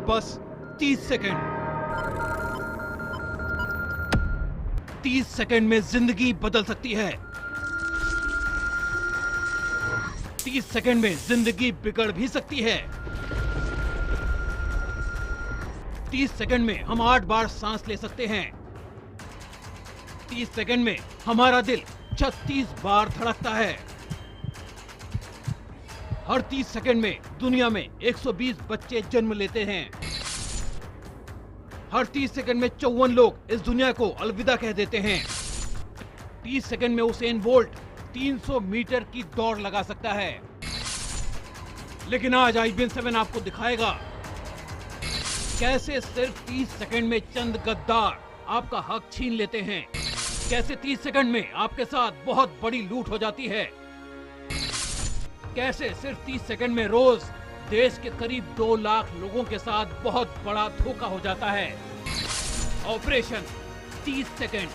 बस 30 second. 30 second में जिंदगी बदल सकती है। 30 सेकंड में जिंदगी बिगड़ भी सकती है। 30 सेकंड में हम 8 बार सांस ले सकते हैं। 30 सेकंड में हमारा दिल 36 बार धड़कता है। हर 30 सेकंड में दुनिया में 120 बच्चे जन्म लेते हैं। हर 30 सेकंड में 54 लोग इस दुनिया को अलविदा कह देते हैं। 30 सेकंड में उसेन बोल्ट 300 मीटर की दौड़ लगा सकता है। लेकिन आज IBN 7 आपको दिखाएगा कैसे सिर्फ 30 सेकंड में चंद गद्दार आपका हक छीन लेते हैं। कैसे 30 सेकंड में आपके साथ बहुत बड़ी लूट हो जाती है। कैसे सिर्फ 30 सेकंड में रोज देश के करीब 2 लाख लोगों के साथ बहुत बड़ा धोखा हो जाता है। Operation 30 second.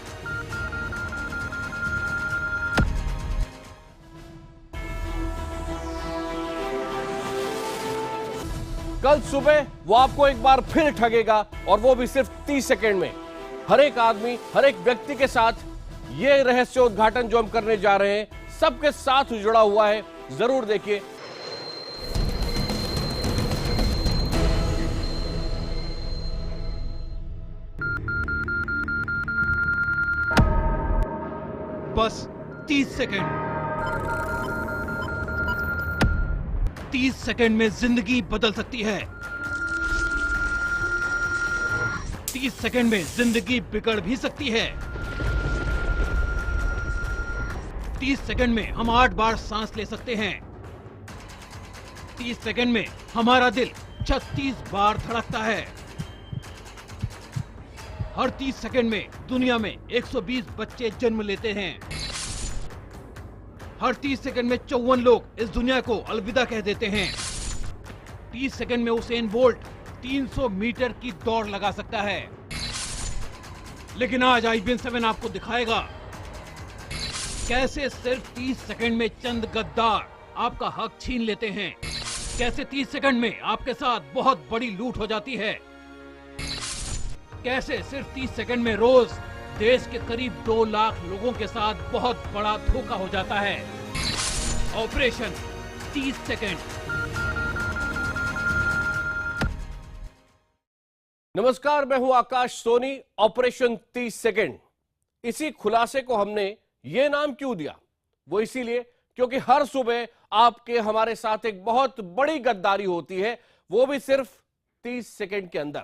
कल सुबह वो आपको एक बार फिर ठगेगा और वो भी सिर्फ 30 सेकंड में। हर एक आदमी, हर एक व्यक्ति के साथ ये रहस्य उद्घाटन जो हम करने जा रहे हैं सबके साथ जुड़ा हुआ है। जरूर देखिए। बस 30 सेकंड। 30 सेकंड में जिंदगी बदल सकती है। 30 सेकंड में जिंदगी बिगड़ भी सकती है। 30 सेकंड में हम 8 बार सांस ले सकते हैं। 30 सेकंड में हमारा दिल 36 बार धड़कता है। हर 30 सेकंड में दुनिया में 120 बच्चे जन्म लेते हैं। हर 30 सेकंड में 54 लोग इस दुनिया को अलविदा कह देते हैं। 30 सेकंड में उसेन बोल्ट 300 मीटर की दौड़ लगा सकता है। लेकिन आज IBN 7 आपको दिखाएगा कैसे सिर्फ 30 सेकंड में चंद गद्दार आपका हक छीन लेते हैं। कैसे 30 सेकंड में आपके साथ बहुत बड़ी लूट हो जाती है। कैसे सिर्फ 30 सेकंड में रोज देश के करीब 2 लाख लोगों के साथ बहुत बड़ा धोखा हो जाता है। Operation 30 second. नमस्कार, मैं हूं आकाश सोनी। ऑपरेशन 30 सेकंड, इसी खुलासे को हमने ये नाम क्यों दिया? वो इसीलिए क्योंकि हर सुबह आपके हमारे साथ एक बहुत बड़ी गद्दारी होती है, वो भी सिर्फ 30 सेकंड के अंदर।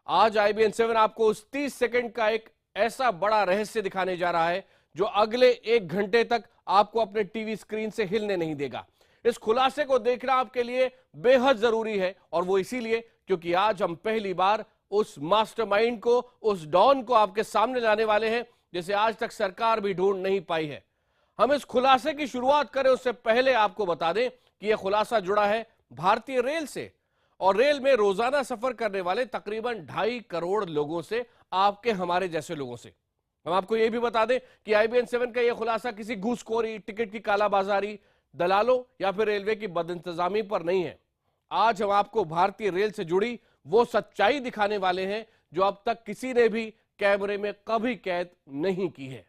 आज IBN 7 आपको उस 30 सेकंड का एक ऐसा बड़ा रहस्य दिखाने जा रहा है जो अगले 1 घंटे तक आपको अपने टीवी स्क्रीन से हिलने नहीं देगा। इस खुलासे को देखना आपके लिए बेहद जरूरी है, और वो इसीलिए क्योंकि आज हम पहली बार उस मास्टरमाइंड को, उस डॉन को आपके सामने लाने वाले हैं जिसे आज तक सरकार भी ढूंढ नहीं पाई है। हम इस खुलासे की शुरुआत करें उससे पहले आपको बता दें कि यह खुलासा जुड़ा है भारतीय रेल से, और रेल में रोजाना सफर करने वाले तकरीबन 2.5 करोड़ लोगों से, आपके हमारे जैसे लोगों से। हम आपको यह भी बता दें कि IBN 7 का यह खुलासा किसी घूसखोरी, टिकट की कालाबाजारी, दलालों या फिर रेलवे की बदइंतजामी पर नहीं है। आज हम आपको भारतीय रेल से जुड़ी वो सच्चाई दिखाने वाले हैं जो अब तक किसी ने भी कैमरे में कभी कैद नहीं की है।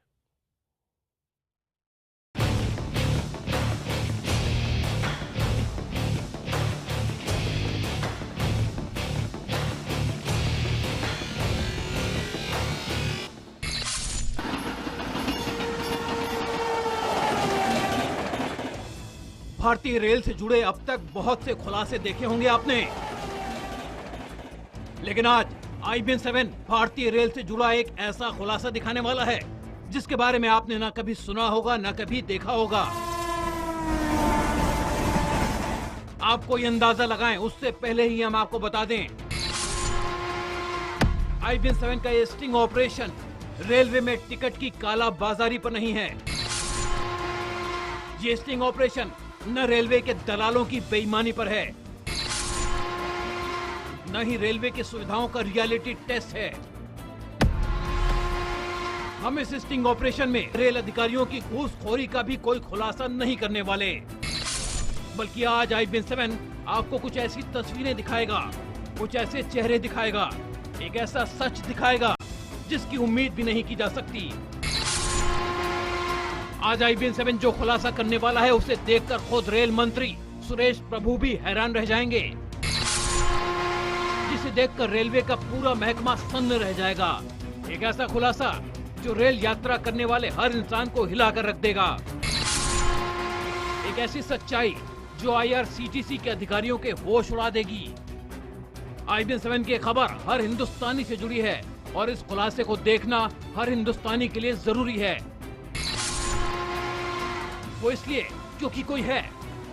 भारतीय रेल से जुड़े अब तक बहुत से खुलासे देखे होंगे आपने, लेकिन आज IBN 7 भारतीय रेल से जुड़ा एक ऐसा खुलासा दिखाने वाला है जिसके बारे में आपने ना कभी सुना होगा ना कभी देखा होगा। आप कोई अंदाजा लगाएं उससे पहले ही हम आपको बता दें, IBN 7 का ये स्टिंग ऑपरेशन रेलवे में टिकट की कालाबाजारी पर नहीं है। ये स्टिंग ऑपरेशन न रेलवे के दलालों की बेईमानी पर है, न ही रेलवे की सुविधाओं का रियलिटी टेस्ट है। हम इस स्टिंग ऑपरेशन में रेल अधिकारियों की घूसखोरी का भी कोई खुलासा नहीं करने वाले, बल्कि आज IBN 7 आपको कुछ ऐसी तस्वीरें दिखाएगा कुछ ऐसे चेहरे दिखाएगा, एक ऐसा सच दिखाएगा जिसकी उम्मीद भी नहीं की जा सकती। आज IBN 7 जो खुलासा करने वाला है उसे देखकर खुद रेल मंत्री सुरेश प्रभु भी हैरान रह जाएंगे, जिसे देखकर रेलवे का पूरा महकमा सन्न रह जाएगा। एक ऐसा खुलासा जो रेल यात्रा करने वाले हर इंसान को हिलाकर रख देगा। एक ऐसी सच्चाई जो IRCTC के अधिकारियों के होश उड़ा देगी। IBN 7 की खबर हर हिंदुस्तानी से जुड़ी है और इस खुलासे को देखना हर हिंदुस्तानी के लिए जरूरी है। वो इसलिए क्योंकि कोई है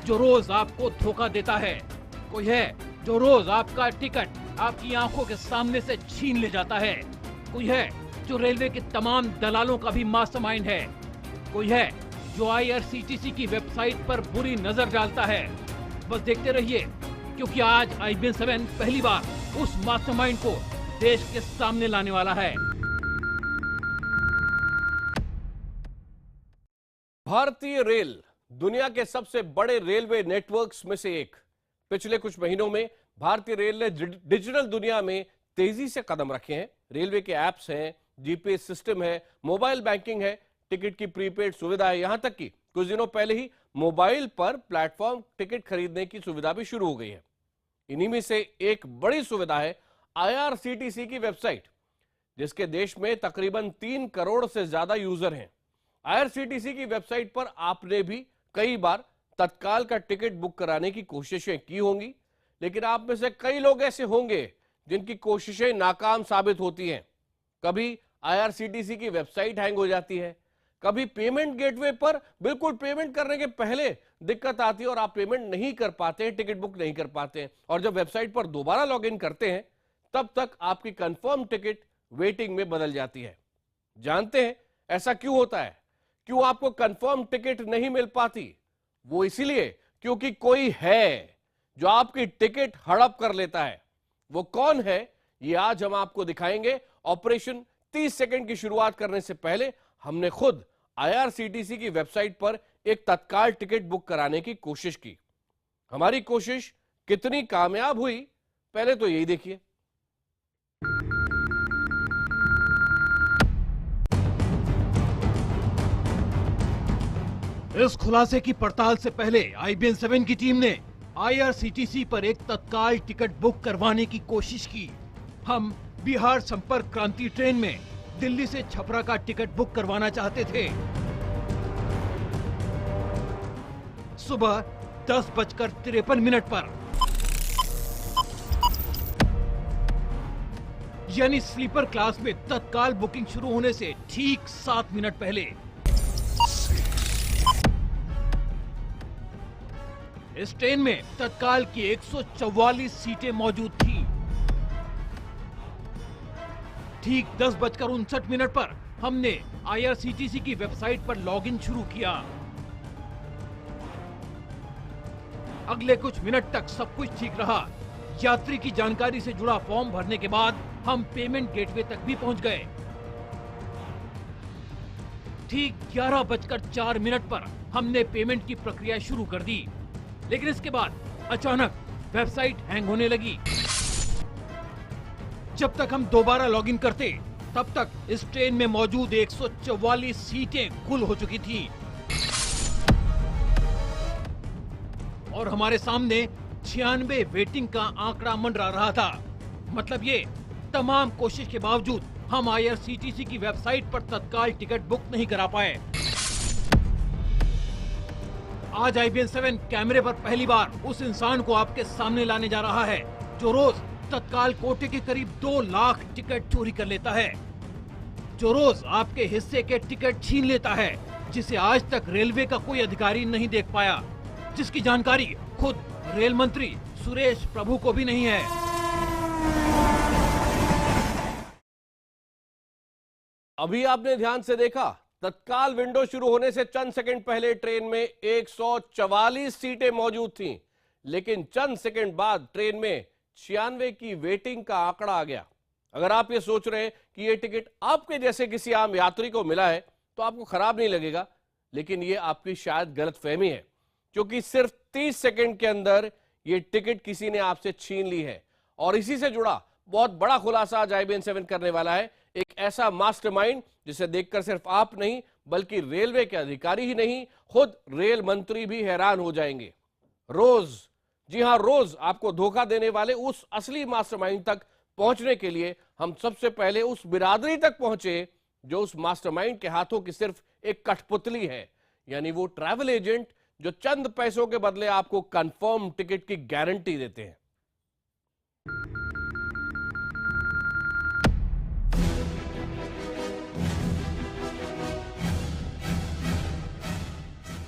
जो रोज आपको धोखा देता है, कोई है जो रोज आपका टिकट आपकी आंखों के सामने से छीन ले जाता है, कोई है जो रेलवे के तमाम दलालों का भी मास्टरमाइंड है, कोई है जो IRCTC की वेबसाइट पर बुरी नजर डालता है। बस देखते रहिए, क्योंकि आज IBN 7 पहली बार उस मास्टरमाइंड को देश के सामने लाने वाला है। भारतीय रेल दुनिया के सबसे बड़े रेलवे नेटवर्क्स में से एक। पिछले कुछ महीनों में भारतीय रेल ने डिजिटल दुनिया में तेजी से कदम रखे हैं। रेलवे के ऐप्स हैं, GPS सिस्टम है, मोबाइल बैंकिंग है, टिकट की प्रीपेड सुविधा है, यहां तक कि कुछ दिनों पहले ही मोबाइल पर प्लेटफॉर्म टिकट खरीदने की सुविधा भी शुरू हो गई है। इन्हीं में से एक बड़ी सुविधा है IRCTC की वेबसाइट, जिसके देश में तकरीबन 3 करोड़ से ज्यादा यूजर हैं। IRCTC की वेबसाइट पर आपने भी कई बार तत्काल का टिकट बुक कराने की कोशिशें की होंगी, लेकिन आप में से कई लोग ऐसे होंगे जिनकी कोशिशें नाकाम साबित होती हैं। कभी IRCTC की वेबसाइट हैंग हो जाती है, कभी पेमेंट गेटवे पर बिल्कुल पेमेंट करने के पहले दिक्कत आती है और आप पेमेंट नहीं कर पाते हैं, टिकट बुक नहीं कर पाते हैं, और जब वेबसाइट पर दोबारा लॉगिन करते हैं तब तक आपकी कंफर्म टिकट वेटिंग में बदल जाती है। जानते हैं ऐसा क्यों होता है? क्यों आपको कंफर्म टिकट नहीं मिल पाती? वो इसीलिए क्योंकि कोई है जो आपकी टिकट हड़प कर लेता है। वो कौन है, ये आज हम आपको दिखाएंगे। ऑपरेशन 30 सेकंड की शुरुआत करने से पहले हमने खुद IRCTC की वेबसाइट पर एक तत्काल टिकट बुक कराने की कोशिश की। हमारी कोशिश कितनी कामयाब हुई, पहले तो यही देखिए। इस खुलासे की पड़ताल से पहले IBN 7 की टीम ने IRCTC पर एक तत्काल टिकट बुक करवाने की कोशिश की। हम बिहार संपर्क क्रांति ट्रेन में दिल्ली से छपरा का टिकट बुक करवाना चाहते थे। सुबह 10:53 पर, यानी स्लीपर क्लास में तत्काल बुकिंग शुरू होने से ठीक 7 मिनट पहले इस ट्रेन में तत्काल की 144 सीटें मौजूद थी। ठीक 10:59 पर हमने IRCTC की वेबसाइट पर लॉगिन शुरू किया। अगले कुछ मिनट तक सब कुछ ठीक रहा। यात्री की जानकारी से जुड़ा फॉर्म भरने के बाद हम पेमेंट गेटवे तक भी पहुंच गए। ठीक 11:04 पर हमने पेमेंट की प्रक्रिया शुरू कर दी, लेकिन इसके बाद अचानक वेबसाइट हैंग होने लगी। जब तक हम दोबारा लॉगिन करते तब तक इस ट्रेन में मौजूद 144 सीटें फुल हो चुकी थी और हमारे सामने 96 वेटिंग का आंकड़ा मंडरा रहा था। मतलब ये तमाम कोशिश के बावजूद हम IRCTC की वेबसाइट पर तत्काल टिकट बुक नहीं करा पाए। आज IBN 7 कैमरे पर पहली बार उस इंसान को आपके सामने लाने जा रहा है जो रोज तत्काल कोटे के करीब 2 लाख टिकट चोरी कर लेता है, जो रोज आपके हिस्से के टिकट छीन लेता है, जिसे आज तक रेलवे का कोई अधिकारी नहीं देख पाया, जिसकी जानकारी खुद रेल मंत्री सुरेश प्रभु को भी नहीं है। अभी आपने ध्यान से देखा, तत्काल विंडो शुरू होने से चंद सेकंड पहले ट्रेन में 144 सीटें मौजूद थीं, लेकिन चंद सेकंड बाद ट्रेन में 96 की वेटिंग का आंकड़ा आ गया। अगर आप ये सोच रहे हैं कि ये टिकट आपके जैसे किसी आम यात्री को मिला है तो आपको खराब नहीं लगेगा, लेकिन ये आपकी शायद गलतफहमी है, क्योंकि सिर्फ 30 सेकंड के अंदर ये टिकट किसी ने आपसे छीन ली है और इसी से जुड़ा बहुत बड़ा खुलासा आज IBN7 करने वाला है। एक ऐसा मास्टरमाइंड जिसे देखकर सिर्फ आप नहीं बल्कि रेलवे के अधिकारी ही नहीं, खुद रेल मंत्री भी हैरान हो जाएंगे। रोज, जी हां, रोज आपको धोखा देने वाले उस असली मास्टरमाइंड तक पहुंचने के लिए हम सबसे पहले उस बिरादरी तक पहुंचे जो उस मास्टरमाइंड के हाथों की सिर्फ एक कठपुतली है, यानी वो ट्रैवल एजेंट जो चंद पैसों के बदले आपको कंफर्म टिकट की गारंटी देते हैं।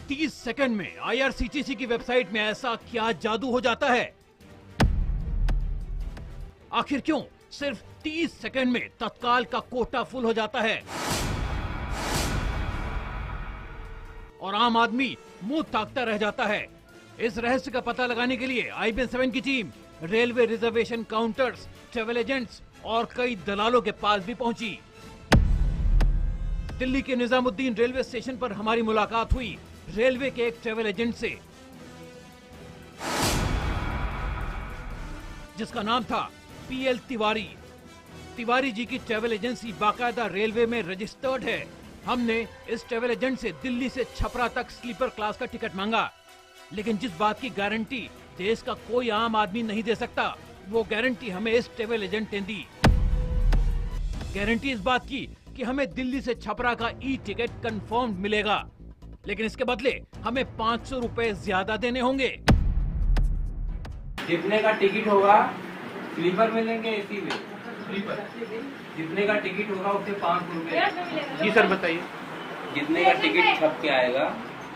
30 सेकंड में IRCTC की वेबसाइट में ऐसा क्या जादू हो जाता है? आखिर क्यों सिर्फ 30 सेकंड में तत्काल का कोटा फुल हो जाता है और आम आदमी मुंह ताकता रह जाता है? इस रहस्य का पता लगाने के लिए IBN7 की team railway reservation counters, travel agents और कई दलालों के पास भी पहुंची। दिल्ली के निजामुद्दीन रेलवे स्टेशन पर हमारी मुलाकात हुई रेलवे के एक ट्रेवल एजेंट से, जिसका नाम था PL तिवारी। तिवारी जी की ट्रेवल एजेंसी बाकायदा रेलवे में रजिस्टर्ड है। हमने इस ट्रेवल एजेंट से दिल्ली से छपरा तक स्लीपर क्लास का टिकट मांगा, लेकिन जिस बात की गारंटी देश का कोई आम आदमी नहीं दे सकता, वो गारंटी हमें इस ट्रेवल एजेंट ने दी। गारंटी इस बात की कि हमें दिल्ली से छपरा का टिकट कंफर्म मिलेगा, लेकिन इसके बदले हमें 500 रुपए ज्यादा देने होंगे। जितने का टिकट होगा स्लीपर मिलेंगे, एसी में स्लीपर। जितने का टिकट होगा उससे 500 रुपए। जी सर बताइए। जितने का टिकट छप के आएगा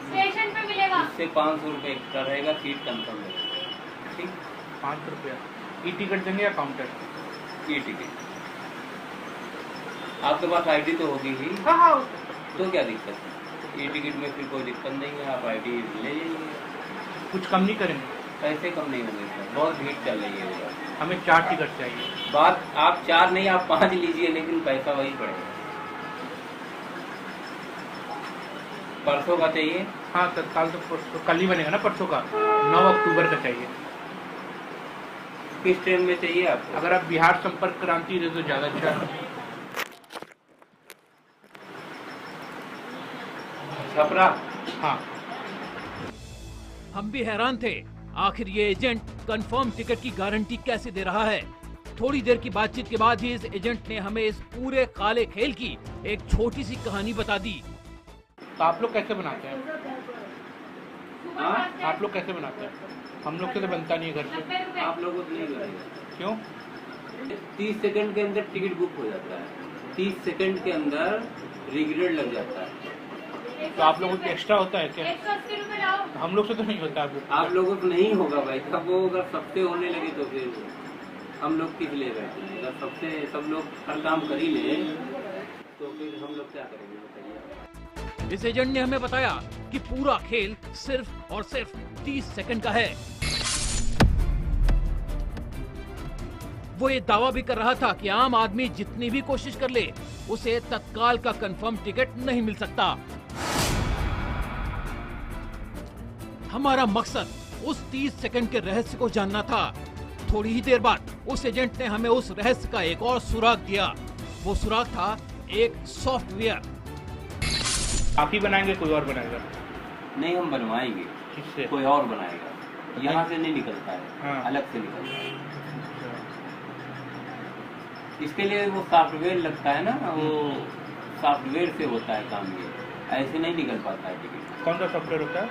स्टेशन पे मिलेगा, उससे 500 रुपए एक्स्ट्रा रहेगा, सीट कंफर्म रहेगा। ठीक, 500 रुपया ई टिकट देंगे या काउंटर? ये टिकट आपके पास आईडी तो होगी ही, हाँ। तो क्या दिक्कत है? ये टिकट में फिर कोई दिक्कत नहीं है, आप आईडी ले जाइए। कुछ कम नहीं करेंगे? पैसे कम नहीं होंगे सर, बहुत भीड़ चल रही है उधर। हमें 4 टिकट चाहिए। बात आप 4 नहीं, आप 5 लीजिए, लेकिन पैसा वही पड़ेगा। परसों का चाहिए? हाँ तत्काल तो परसों, कल ही बनेगा ना परसों का, 9 अक्टूबर का चाहिए। किस ट्रेन में चाहिए आपको? अगर आप बिहार संपर्क क्रांति दे तो ज्यादा अच्छा है। छपरा? हाँ। हम भी हैरान थे, आखिर ये एजेंट कंफर्म टिकट की गारंटी कैसे दे रहा है। थोड़ी देर की बातचीत के बाद ही इस एजेंट ने हमें इस पूरे काले खेल की एक छोटी सी कहानी बता दी। तो आप लोग कैसे बनाते हैं? हाँ? आप लोग कैसे बनाते हैं? हम लोग से तो बनता नहीं है घर पे। आप लोगों को नहीं करेगा। क्यों? 30 सेकंड के अंदर टिकट बुक हो जाता है, 30 सेकंड के अंदर रिग्रेड लग जाता है। तो आप लोगों को एक्स्ट्रा होता है क्या? 180 रुपए लाओ। हम लोग से तो नहीं होता। आप लोगों को नहीं होगा भाई, अब वो अगर सबसे होने लगे तो फिर हम लोग किस लिए बैठे हैं? अगर सबसे सब लोग हर काम कर ही ले तो फिर हम लोग क्या करेंगे बताइए? इस एजेंट ने हमें बताया कि पूरा खेल सिर्फ और सिर्फ 30 सेकंड का है। वो ये दावा भी कर रहा था कि आम आदमी जितनी भी कोशिश कर ले, उसे तत्काल का कंफर्म टिकट नहीं मिल सकता। हमारा मकसद उस 30 सेकंड के रहस्य को जानना था। थोड़ी ही देर बाद उस एजेंट ने हमें उस रहस्य का एक और सुराग दिया। वो सुराग था एक सॉफ्टवेयर। आप ही बनाएंगे कोई और बनाएगा? नहीं, हम बनवाएंगे, किससे? कोई और बनाएगा। यहाँ से नहीं निकलता है, हाँ। अलग से निकलता है। इसके लिए वो सॉफ्टवेयर लगता है ना, वो सॉफ्टवेयर से होता है काम। ये ऐसे नहीं निकल पाता है टिकट। कौन सा सॉफ्टवेयर होता है?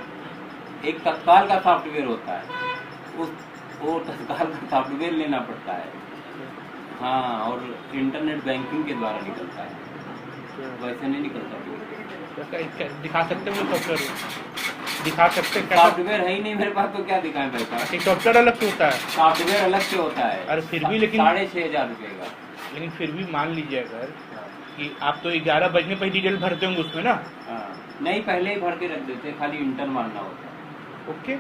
एक तत्काल का सॉफ्टवेयर होता है, वो तत्काल का सॉफ्टवेयर लेना पड़ता है। हाँ, और इंटरनेट बैंकिंग के द्वारा निकलता है, वैसे नहीं निकलता टिकट। दिखा सकते हैं सॉफ्टवेयर? दिखा सकते हैं? सॉफ्टवेयर है ही नहीं मेरे पास, तो क्या दिखाएं भाई साहब? सॉफ्टवेयर अलग से होता है? सॉफ्टवेयर अलग से होता है। अरे फिर भी, लेकिन 6,500 रुपये का। लेकिन फिर भी मान लीजिए अगर कि आप तो 11 बजने पर डिटेल भरते होंगे उसमें ना? हाँ, नहीं, पहले ही भर के रख देते, खाली इंटर मारना होता है। ओके,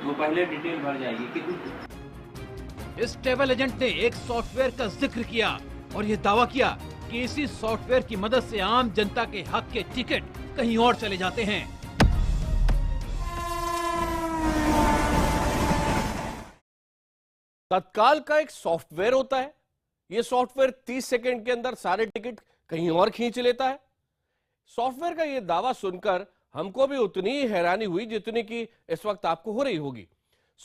वो पहले डिटेल भर जाएगी। कितनी? इस ट्रैवल एजेंट ने एक सॉफ्टवेयर का जिक्र किया और ये दावा किया कि इसी सॉफ्टवेयर की मदद से आम जनता के हक के टिकट कहीं और चले जाते हैं। तत्काल का एक सॉफ्टवेयर होता है। यह सॉफ्टवेयर 30 सेकंड के अंदर सारे टिकट कहीं और खींच लेता है। सॉफ्टवेयर का यह दावा सुनकर हमको भी उतनी ही हैरानी हुई जितनी कि इस वक्त आपको हो रही होगी।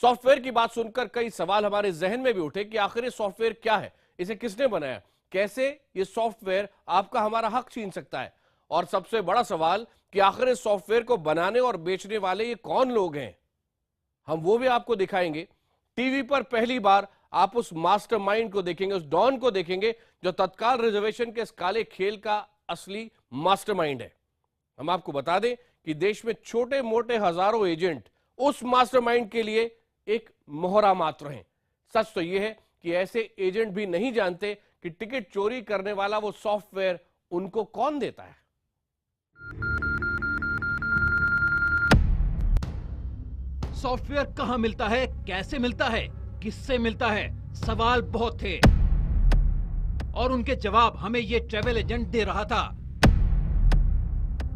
सॉफ्टवेयर की बात सुनकर कई सवाल हमारे जहन में भी उठे कि आखिर ये सॉफ्टवेयर क्या है, इसे किसने बनाया, कैसे ये सॉफ्टवेयर आपका हमारा हक छीन सकता है, और सबसे बड़ा सवाल कि आखिर इस सॉफ्टवेयर को बनाने और बेचने वाले ये कौन लोग हैं। हम वो भी आपको दिखाएंगे। टीवी पर पहली बार आप उस मास्टरमाइंड को देखेंगे, उस डॉन को देखेंगे जो तत्काल रिजर्वेशन के इस काले खेल का असली मास्टरमाइंड है। हम आपको बता दें कि देश में छोटे मोटे हजारों एजेंट उस मास्टरमाइंड के लिए एक मोहरा मात्र हैं। सच तो यह है कि ऐसे एजेंट भी नहीं जानते कि टिकट चोरी करने वाला वो सॉफ्टवेयर उनको कौन देता है। सॉफ्टवेयर कहां मिलता है, कैसे मिलता है, किससे मिलता है, सवाल बहुत थे और उनके जवाब हमें ये ट्रैवल एजेंट दे रहा था।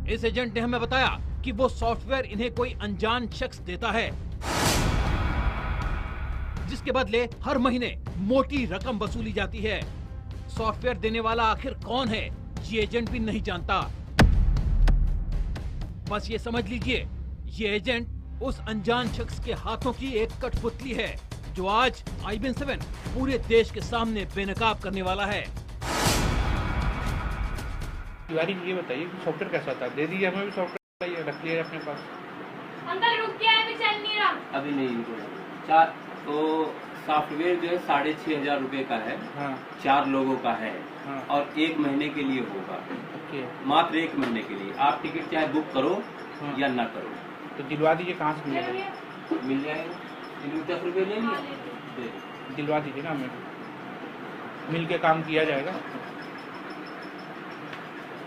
इस एजेंट ने हमें बताया कि वो सॉफ्टवेयर इन्हें कोई अनजान शख्स देता है, जिसके बदले हर महीने मोटी रकम वसूली जाती है। सॉफ्टवेयर देने वाला आखिर कौन है, ये एजेंट भी नहीं जानता। बस ये समझ लीजिए, ये एजेंट उस अनजान शख्स के हाथों की एक कठपुतली है जो आज IBN 7 पूरे देश के सामने बेनकाब करने वाला है। तिवारी जी ये बताइए कि सॉफ्टवेयर कैसा था, दे दीजिए हमें भी सॉफ्टवेयर, रख लिया अपने पास। अंकल रुक गया है, अभी चल नहीं रहा। अभी नहीं इनको चार तो सॉफ्टवेयर जो है 6,500 रुपये का है। हाँ 4 लोगों का है। हाँ। और 1 महीने के लिए होगा, ओके। मात्र 1 महीने के लिए। आप टिकट चाहे बुक करो हाँ। या ना करो। तो दिलवा दीजिए, कहाँ से मिलेगा? मिल जाएगा। 10 रुपये ले लिया, दे दो। दिलवा दीजिए ना हमें, मिल के काम किया जाएगा।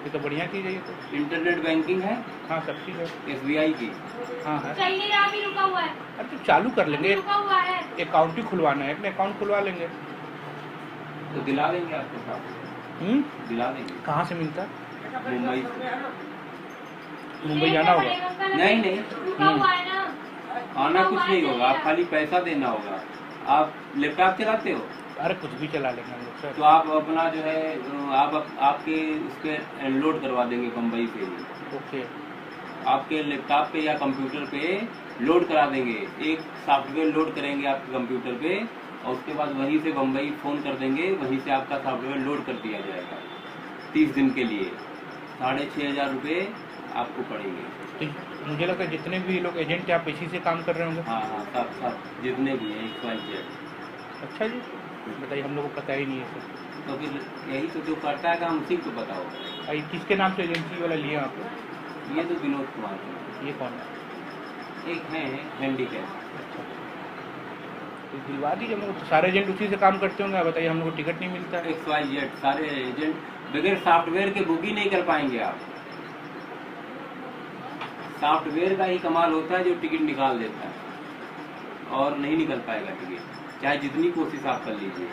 ये तो बढ़िया चीज़ है ये तो। इंटरनेट बैंकिंग है। हाँ सब चीज़ है। SBI की। हाँ है। चल नहीं रहा, अभी रुका हुआ है। अरे तो चालू कर लेंगे, रुका हुआ है। अकाउंट ही खुलवाना है, अपने अकाउंट खुलवा लेंगे। तो दिला देंगे आपके साथ, दिला देंगे। कहाँ से मिलता है? मुंबई से। मुंबई जाना होगा? नहीं नहीं, रुका हुआ है ना। आना कुछ नहीं होगा, आप खाली पैसा देना होगा। आप लैपटॉप चलाते हो? अरे कुछ भी चला लेंगे हम लोग सर। तो आप अपना जो है आपके उस पर लोड करवा देंगे बम्बई से ही। ओके। आपके लैपटॉप पे या कंप्यूटर पे लोड करा देंगे। एक सॉफ्टवेयर लोड करेंगे आपके कंप्यूटर पे और उसके बाद वहीं से बम्बई फ़ोन कर देंगे, वहीं से आपका सॉफ्टवेयर लोड कर दिया जाएगा 30 दिन के लिए। 6,500 रुपये आपको पड़ेंगे। तो मुझे लगता है जितने भी लोग एजेंट हैं आप इसी से काम कर रहे होंगे। हाँ हाँ, सब जितने भी हैं XYZ। अच्छा जी, बताइए, हम लोग को पता ही नहीं है सर। तो फिर यही तो जो करता है काम उसी को बताओ। भाई किसके नाम से एजेंसी वाला लिए आप? ये तो विनोद कुमार है। ये कौन है? एक है हैंडीकैप। अच्छा, तो दिलवा दीजिए हम लोग। तो सारे एजेंट उसी से काम करते होंगे। बताइए, हम लोग को टिकट नहीं मिलता है। XYZ सारे एजेंट बगैर सॉफ्टवेयर के बुक ही नहीं कर पाएंगे आप। सॉफ्टवेयर का ही कमाल होता है जो टिकट निकाल देता है, और नहीं निकल पाएगा टिकट, चाहे जितनी कोशिश आप कर लीजिए।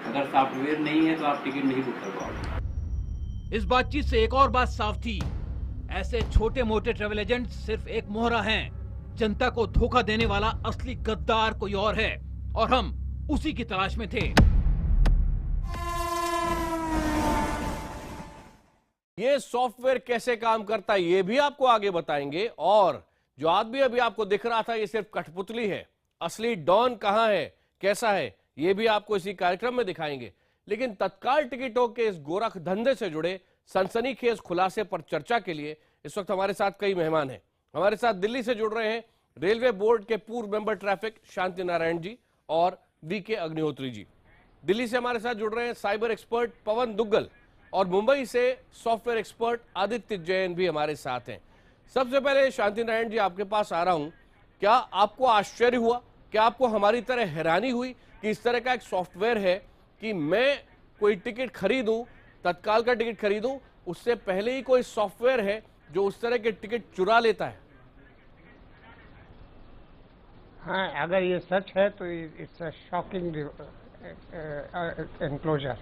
अगर सॉफ्टवेयर नहीं है तो आप टिकट नहीं बुक कर पाओगे। इस बातचीत से एक और बात साफ थी, ऐसे छोटे मोटे ट्रैवल एजेंट सिर्फ एक मोहरा हैं। जनता को धोखा देने वाला असली गद्दार कोई और है और हम उसी की तलाश में थे। ये सॉफ्टवेयर कैसे काम करता है ये भी आपको आगे बताएंगे, और जो आदमी अभी आपको दिख रहा था ये सिर्फ कठपुतली है। असली डॉन कहां है, कैसा है, ये भी आपको इसी कार्यक्रम में दिखाएंगे। लेकिन तत्काल टिकटों के इस गोरख धंधे से जुड़े सनसनीखेज खुलासे पर चर्चा के लिए इस वक्त हमारे साथ कई मेहमान हैं। हमारे साथ दिल्ली से जुड़ रहे हैं रेलवे बोर्ड के पूर्व मेंबर ट्रैफिक शांति नारायण जी और VK अग्निहोत्री जी। दिल्ली से हमारे साथ जुड़ रहे हैं साइबर एक्सपर्ट पवन दुग्गल, और मुंबई से सॉफ्टवेयर एक्सपर्ट आदित्य जैन भी हमारे साथ हैं। सबसे पहले शांति नारायण जी, आपके पास आ रहा हूं। क्या आपको आश्चर्य हुआ, क्या आपको हमारी तरह हैरानी हुई कि इस तरह का एक सॉफ्टवेयर है कि मैं कोई टिकट खरीदूं, तत्काल का टिकट खरीदूं, उससे पहले ही कोई सॉफ्टवेयर है जो उस तरह के टिकट चुरा लेता है? हाँ, अगर ये सच है तो it's a shocking enclosure,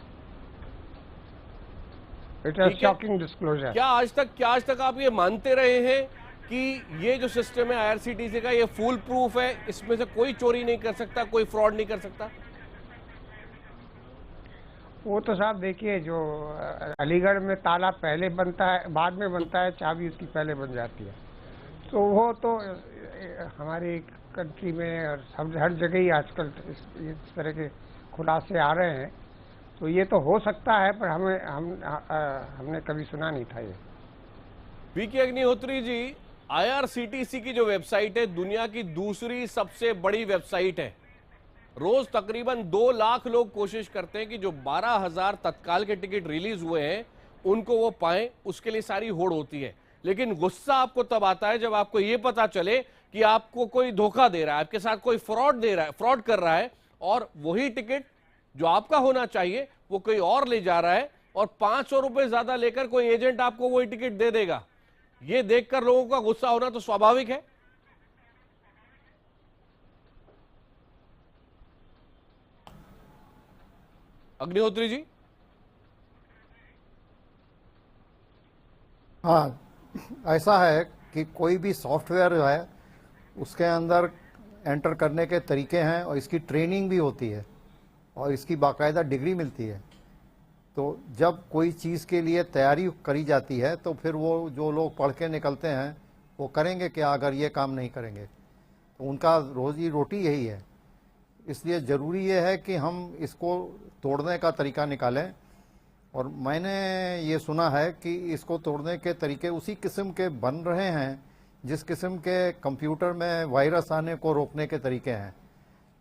it's a shocking disclosure. क्या आज तक आप ये मानते रहे हैं कि ये जो सिस्टम है आईआरसीटीसी का, ये फुल प्रूफ है, इसमें से कोई चोरी नहीं कर सकता, कोई फ्रॉड नहीं कर सकता? वो तो साहब देखिए, जो अलीगढ़ में ताला पहले बनता है, बाद में बनता है, चाबी उसकी पहले बन जाती है। तो वो तो हमारी कंट्री में और हर जगह ही आजकल इस तरह के खुलासे आ रहे हैं। तो ये तो हो सकता है, पर हमने कभी सुना नहीं था ये। वीके अग्निहोत्री जी, आईआरसीटीसी की जो वेबसाइट है दुनिया की दूसरी सबसे बड़ी वेबसाइट है। रोज तकरीबन 2 लाख लोग कोशिश करते हैं कि जो 12,000 तत्काल के टिकट रिलीज हुए हैं उनको वो पाएं, उसके लिए सारी होड़ होती है। लेकिन गुस्सा आपको तब आता है जब आपको ये पता चले कि आपको कोई धोखा दे रहा है, आपके साथ कोई फ्रॉड कर रहा है, और वही टिकट जो आपका होना चाहिए वो कोई और ले जा रहा है, और 500 रुपए ज्यादा लेकर कोई एजेंट आपको वही टिकट दे देगा। ये देखकर लोगों का गुस्सा होना तो स्वाभाविक है। अग्निहोत्री जी। हाँ, ऐसा है कि कोई भी सॉफ्टवेयर जो है उसके अंदर एंटर करने के तरीके हैं, और इसकी ट्रेनिंग भी होती है, और इसकी बाकायदा डिग्री मिलती है। तो जब कोई चीज़ के लिए तैयारी करी जाती है तो फिर वो जो लोग पढ़ के निकलते हैं वो करेंगे क्या अगर ये काम नहीं करेंगे? तो उनका रोजी रोटी यही है। इसलिए ज़रूरी ये है कि हम इसको तोड़ने का तरीका निकालें। और मैंने ये सुना है कि इसको तोड़ने के तरीके उसी किस्म के बन रहे हैं जिस किस्म के कंप्यूटर में वायरस आने को रोकने के तरीके हैं।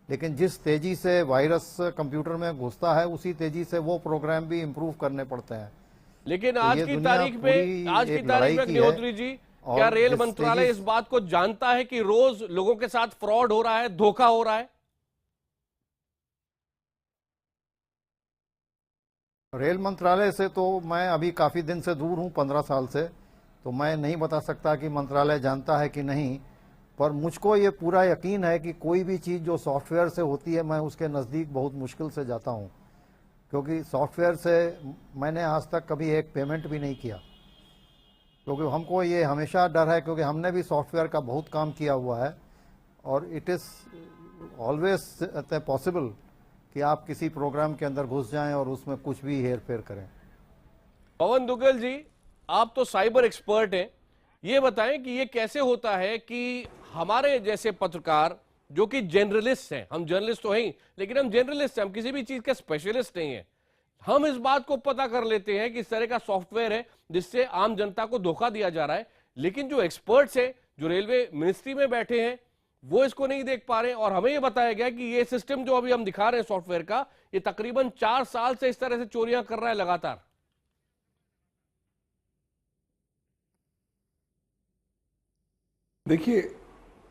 लेकिन जिस तेज़ी से वायरस कंप्यूटर में घुसता है उसी तेज़ी से वो प्रोग्राम भी इम्प्रूव करने पड़ते हैं। लेकिन तो आज ये की दुनिया तारीख पूरी में एक लड़ाई की अग्निहोत्री जी, और क्या रेल जिस मंत्रालय तेजी इस बात को जानता है कि रोज लोगों के साथ फ्रॉड हो रहा है, धोखा हो रहा है? रेल मंत्रालय से तो मैं अभी काफ़ी दिन से दूर हूँ, 15 साल से, तो मैं नहीं बता सकता कि मंत्रालय जानता है कि नहीं। पर मुझको ये पूरा यकीन है कि कोई भी चीज़ जो सॉफ्टवेयर से होती है मैं उसके नज़दीक बहुत मुश्किल से जाता हूँ, क्योंकि सॉफ्टवेयर से मैंने आज तक कभी एक पेमेंट भी नहीं किया। क्योंकि हमको ये हमेशा डर है, क्योंकि हमने भी सॉफ्टवेयर का बहुत काम किया हुआ है, और इट इज़ ऑलवेज पॉसिबल कि आप किसी प्रोग्राम के अंदर घुस जाएं और उसमें कुछ भी हेर फेर करें। पवन दुग्गल जी, आप तो साइबर एक्सपर्ट हैं, ये बताएं कि ये कैसे होता है कि हमारे जैसे पत्रकार जो कि जर्नलिस्ट हैं, हम जर्नलिस्ट तो हैं ही, लेकिन हम जर्नलिस्ट हैं, हम किसी भी चीज के स्पेशलिस्ट नहीं हैं, हम इस बात को पता कर लेते हैं कि इस तरह का सॉफ्टवेयर है जिससे आम जनता को धोखा दिया जा रहा है, लेकिन जो एक्सपर्ट्स हैं, जो रेलवे मिनिस्ट्री में बैठे हैं, वो इसको नहीं देख पा रहे हैं। और हमें ये बताया गया कि ये सिस्टम जो अभी हम दिखा रहे हैं सॉफ्टवेयर का, ये तकरीबन 4 साल से इस तरह से चोरियां कर रहा है लगातार। देखिए,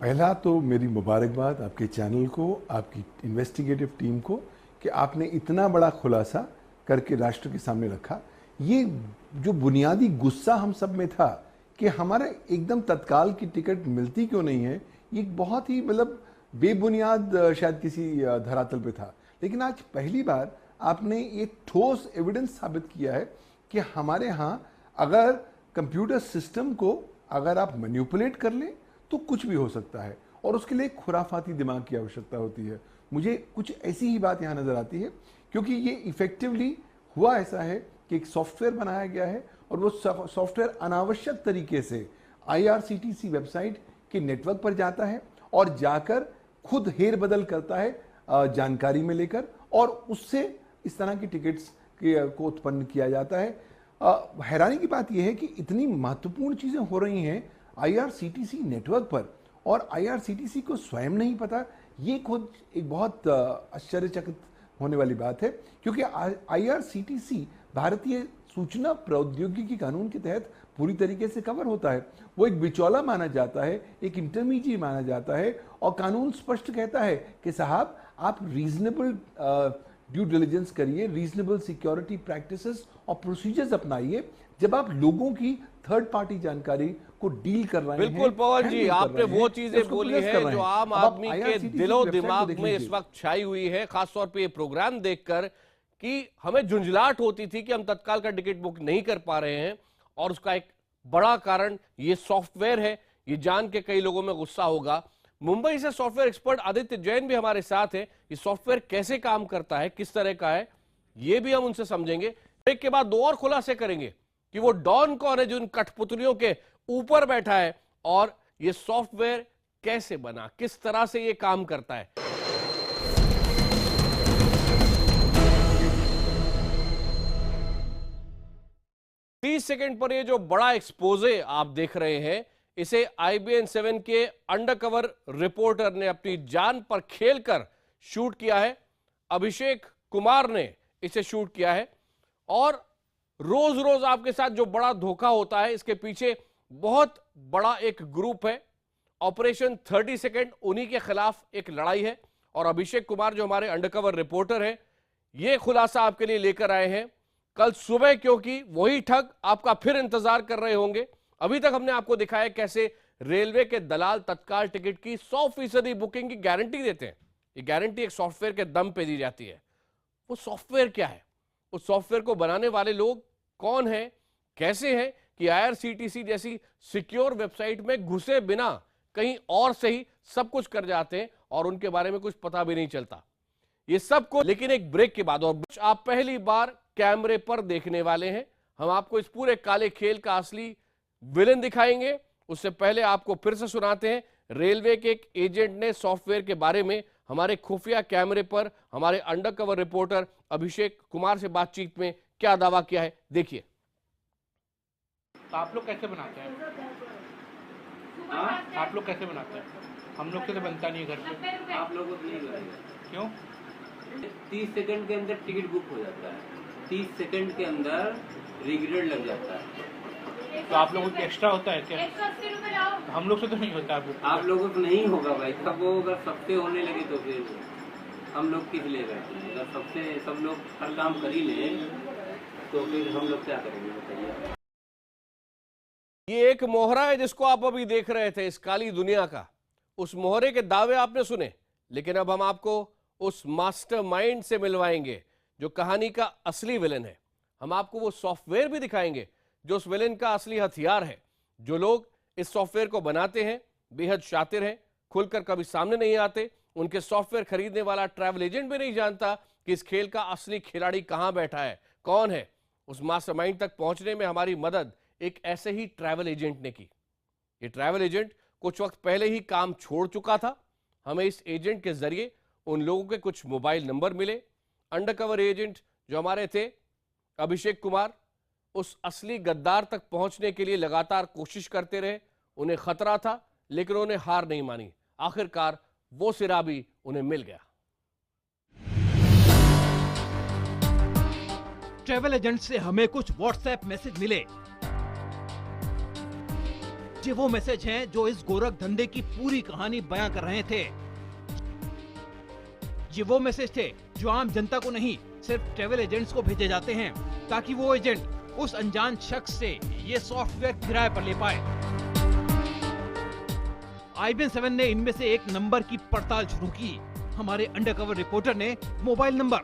पहला तो मेरी मुबारकबाद आपके चैनल को, आपकी इन्वेस्टिगेटिव टीम को, कि आपने इतना बड़ा खुलासा करके राष्ट्र के सामने रखा। ये जो बुनियादी गुस्सा हम सब में था कि हमारे एकदम तत्काल की टिकट मिलती क्यों नहीं है, ये बहुत ही मतलब बेबुनियाद शायद किसी धरातल पे था। लेकिन आज पहली बार आपने ये ठोस एविडेंस साबित किया है कि हमारे यहाँ अगर कंप्यूटर सिस्टम को अगर आप मैनिपुलेट कर लें तो कुछ भी हो सकता है, और उसके लिए खुराफाती दिमाग की आवश्यकता होती है। मुझे कुछ ऐसी ही बात यहाँ नजर आती है, क्योंकि ये इफेक्टिवली हुआ ऐसा है कि एक सॉफ्टवेयर बनाया गया है, और वो सॉफ्टवेयर अनावश्यक तरीके से आईआरसीटीसी वेबसाइट के नेटवर्क पर जाता है और जाकर खुद हेर बदल करता है जानकारी में लेकर, और उससे इस तरह की टिकट्स को उत्पन्न किया जाता है। हैरानी की बात यह है कि इतनी महत्वपूर्ण चीजें हो रही हैं आईआरसीटीसी नेटवर्क पर, और आईआरसीटीसी को स्वयं नहीं पता। ये खुद एक बहुत आश्चर्यचकित होने वाली बात है, क्योंकि आईआरसीटीसी भारतीय सूचना प्रौद्योगिकी कानून के तहत पूरी तरीके से कवर होता है। वो एक बिचौला माना जाता है, एक इंटरमीडिएट माना जाता है, और कानून स्पष्ट कहता है कि साहब आप रीजनेबल ड्यू डिलिजेंस करिए, रीजनेबल सिक्योरिटी प्रैक्टिसेस और प्रोसीजर्स अपनाइए जब आप लोगों की थर्ड पार्टी जानकारी को डील कर रहे हैं। बिल्कुल पवन जी, आपने वो चीजें बोली है जो आम आदमी के दिलो दिमाग में इस वक्त छाई हुई है, खासतौर पे ये प्रोग्राम देखकर, कि हमें झुंझलाहट होती थी कि हम तत्काल का टिकट बुक नहीं कर पा रहे हैं, और उसका एक बड़ा कारण ये सॉफ्टवेयर है, ये जान के कई लोगों में गुस्सा होगा। मुंबई से सॉफ्टवेयर एक्सपर्ट आदित्य जैन भी हमारे साथ है। ये सॉफ्टवेयर कैसे काम करता है, किस तरह का है, ये भी हम उनसे समझेंगे। ब्रेक के बाद 2 और खुलासे करेंगे कि वो डॉन कौन है जो इन कठपुतलियों के ऊपर बैठा है, और ये सॉफ्टवेयर कैसे बना, किस तरह से ये काम करता है। तीस सेकंड पर ये जो बड़ा एक्सपोजे आप देख रहे हैं, इसे IBN 7 के अंडरकवर रिपोर्टर ने अपनी जान पर खेलकर शूट किया है। अभिषेक कुमार ने इसे शूट किया है। और रोज रोज आपके साथ जो बड़ा धोखा होता है, इसके पीछे बहुत बड़ा एक ग्रुप है। ऑपरेशन 30 सेकंड, उन्हीं के खिलाफ एक लड़ाई है। और अभिषेक कुमार जो हमारे अंडरकवर रिपोर्टर हैं, ये खुलासा आपके लिए लेकर आए हैं कल सुबह, क्योंकि वही ठग आपका फिर इंतजार कर रहे होंगे। अभी तक हमने आपको दिखाया कैसे रेलवे के दलाल तत्काल टिकट की 100% बुकिंग की गारंटी देते हैं। ये गारंटी एक सॉफ्टवेयर के दम पे दी जाती है। वो सॉफ्टवेयर क्या है, उस सॉफ्टवेयर को बनाने वाले लोग कौन हैं, कैसे हैं कि IRCTC जैसी सिक्योर वेबसाइट में घुसे बिना कहीं और से ही सब कुछ कर जाते हैं और उनके बारे में कुछ पता भी नहीं चलता। ये सब को लेकिन एक ब्रेक के बाद, और आप पहली बार कैमरे पर देखने वाले हैं। हम आपको इस पूरे काले खेल का असली विलेन दिखाएंगे। उससे पहले आपको फिर से सुनाते हैं रेलवे के एक एजेंट ने सॉफ्टवेयर के बारे में हमारे खुफिया कैमरे पर हमारे अंडरकवर रिपोर्टर अभिषेक कुमार से बातचीत में क्या दावा किया है। देखिए। तो आप लोग कैसे बनाते हैं? आप लोग कैसे बनाते हैं? हम लोग से तो बनता नहीं है घर पे। आप लोगों को नहीं बनेगा। क्यों? 30 सेकंड के अंदर टिकट बुक हो जाता है। 30 सेकंड के अंदर रिग्रेड लग जाता है। तो आप लोगों को एक्स्ट्रा होता है क्या? 180 रुपए लाओ। हम लोग से तो नहीं होता। आप लोगों को नहीं होगा भाई। तब वो अगर सबसे होने लगे तो फिर हम लोग किस लिए बैठे हैं? अगर सबसे सब लोग हर काम कर ही ले तो फिर हम लोग क्या करेंगे बताइए। ये एक मोहरा है जिसको आप अभी देख रहे थे, इस काली दुनिया का। उस मोहरे के दावे आपने सुने, लेकिन अब हम आपको उस मास्टरमाइंड से मिलवाएंगे जो कहानी का असली विलेन है। हम आपको वो सॉफ्टवेयर भी दिखाएंगे जो उस विलेन का असली हथियार है। जो लोग इस सॉफ्टवेयर को बनाते हैं बेहद शातिर हैं, खुलकर कभी सामने नहीं आते। उनके सॉफ्टवेयर खरीदने वाला ट्रैवल एजेंट भी नहीं जानता कि इस खेल का असली खिलाड़ी कहां बैठा है, कौन है। उस मास्टरमाइंड तक पहुंचने में हमारी मदद एक ऐसे ही ट्रैवल एजेंट ने की। ये ट्रैवल एजेंट कुछ वक्त पहले ही काम छोड़ चुका था। हमें इस एजेंट के जरिए उन लोगों के कुछ मोबाइल नंबर मिले। अंडरकवर एजेंट जो हमारे थे अभिषेक कुमार, उस असली गद्दार तक पहुंचने के लिए लगातार कोशिश करते रहे। उन्हें खतरा था लेकिन उन्हें हार नहीं मानी। आखिरकार वो सिरा भी उन्हें मिल गया। ट्रैवल एजेंट से हमें कुछ व्हाट्सएप मैसेज मिले। ये वो मैसेज हैं जो इस गोरख धंधे की पूरी कहानी बयां कर रहे थे। ये वो मैसेज थे जो आम जनता को नहीं, सिर्फ ट्रैवल एजेंट्स को भेजे जाते हैं ताकि वो एजेंट उस अनजान शख्स से ये सॉफ्टवेयर किराए पर ले पाए। IBN 7 ने इनमें से एक नंबर की पड़ताल शुरू की। हमारे अंडरकवर रिपोर्टर ने मोबाइल नंबर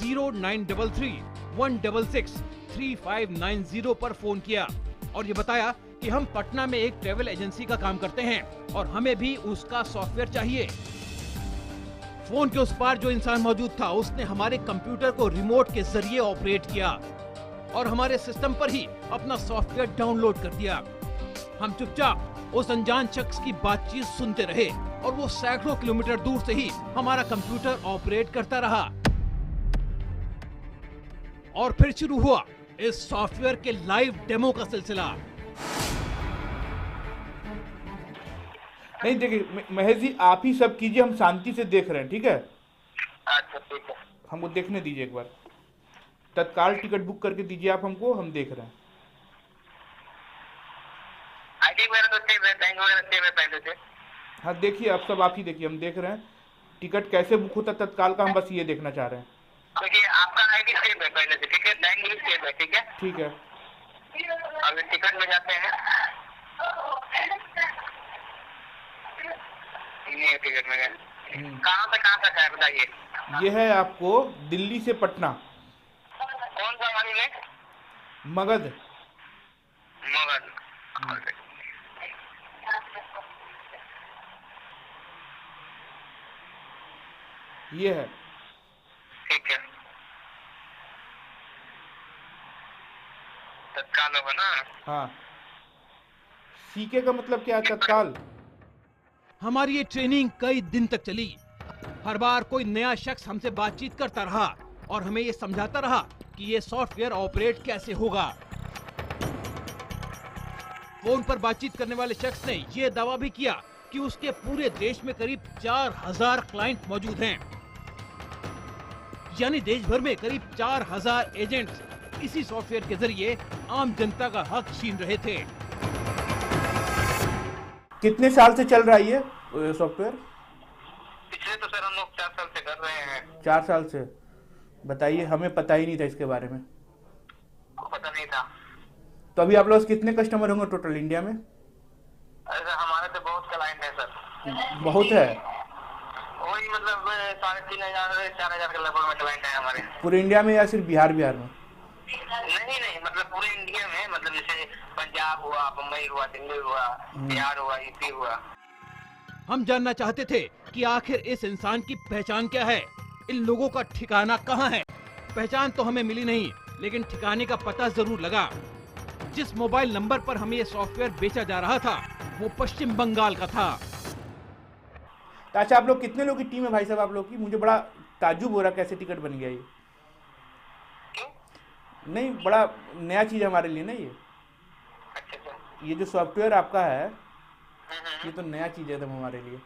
0933-166-3590 पर फोन किया और ये बताया कि हम पटना में एक ट्रैवल एजेंसी का काम करते हैं और हमें भी उसका सॉफ्टवेयर चाहिए। फोन के उस पार जो इंसान मौजूद था उसने हमारे कंप्यूटर को रिमोट के जरिए ऑपरेट किया और हमारे सिस्टम पर ही अपना सॉफ्टवेयर डाउनलोड कर दिया। हम चुपचाप उस अनजान शख्स की बातचीत सुनते रहे और वो सैकड़ों किलोमीटर दूर से ही हमारा कंप्यूटर ऑपरेट करता रहा। और फिर शुरू हुआ इस सॉफ्टवेयर के लाइव डेमो का सिलसिला। नहीं देखिए महेश जी, आप ही सब कीजिए, हम शांति से देख रहे हैं। ठीक है? अच्छा ठीक है। हमको देखने दीजिए एक बार। तत्काल टिकट बुक करके दीजिए आप हमको, हम देख रहे हैं। आईडी वगैरह तो सेव है, बैंक वगैरह सेव है पहले से। हाँ देखिए, अब सब आप ही देखिए, हम देख रहे हैं टिकट कैसे बुक होता तत्काल का, हम बस ये देखना चाह रहे हैं। देखिए आपका आईडी सेव है पहले से, ठीक है, बैंक भी सेव है, ठीक है। ठीक है, अभी टिकट में जाते हैं। नहीं टिकट में गए, कहाँ तक है बताइए। ये है आपको दिल्ली से पटना। कौन सा वाली में? मगध। मगध। ये है। ठीक है, तत्काल होगा ना? हाँ, सीके का मतलब क्या है तत्काल? हमारी ये ट्रेनिंग कई दिन तक चली। हर बार कोई नया शख्स हमसे बातचीत करता रहा और हमें ये समझाता रहा कि ये सॉफ्टवेयर ऑपरेट कैसे होगा। फोन पर बातचीत करने वाले शख्स ने ये दावा भी किया कि उसके पूरे देश में करीब 4000 क्लाइंट मौजूद हैं। यानी देश भर में करीब 4000 एजेंट्स इसी सॉफ्टवेयर के जरिए आम जनता का हक छीन रहे थे। कितने साल से चल रहा है ये सॉफ्टवेयर? पिछले तो सर हम लोग 4 साल से कर रहे हैं। 4 साल से। बताइए, हमें पता ही नहीं था इसके बारे में। पता नहीं था। तो अभी आप लोग कितने कस्टमर होंगे टोटल इंडिया में? अरे हमारे तो बहुत क्लाइंट है सर। बहुत है। वही मतलब 3500 4000 के लगभग में क्लाइंट है हमारे। पूरे इंडिया में या सिर्फ बिहार में? नहीं, मतलब पूरे इंडिया में, मतलब जैसे पंजाब हुआ, मुंबई हुआ, दिल्ली हुआ, बिहार हुआ, यूपी हुआ। हम जानना चाहते थे कि आखिर इस इंसान की पहचान क्या है, इन लोगों का ठिकाना कहाँ है। पहचान तो हमें मिली नहीं, लेकिन ठिकाने का पता जरूर लगा। जिस मोबाइल नंबर पर हमें ये सॉफ्टवेयर बेचा जा रहा था वो पश्चिम बंगाल का था। अच्छा, आप लोग कितने लोग की टीम है भाई साहब आप लोग की? मुझे बड़ा ताज्जुब हो रहा कैसे टिकट बन गया ये। नहीं, बड़ा नया चीज है हमारे लिए ना ये। अच्छा। ये जो सॉफ्टवेयर आपका है ये तो नया चीज है एकदम हमारे लिए।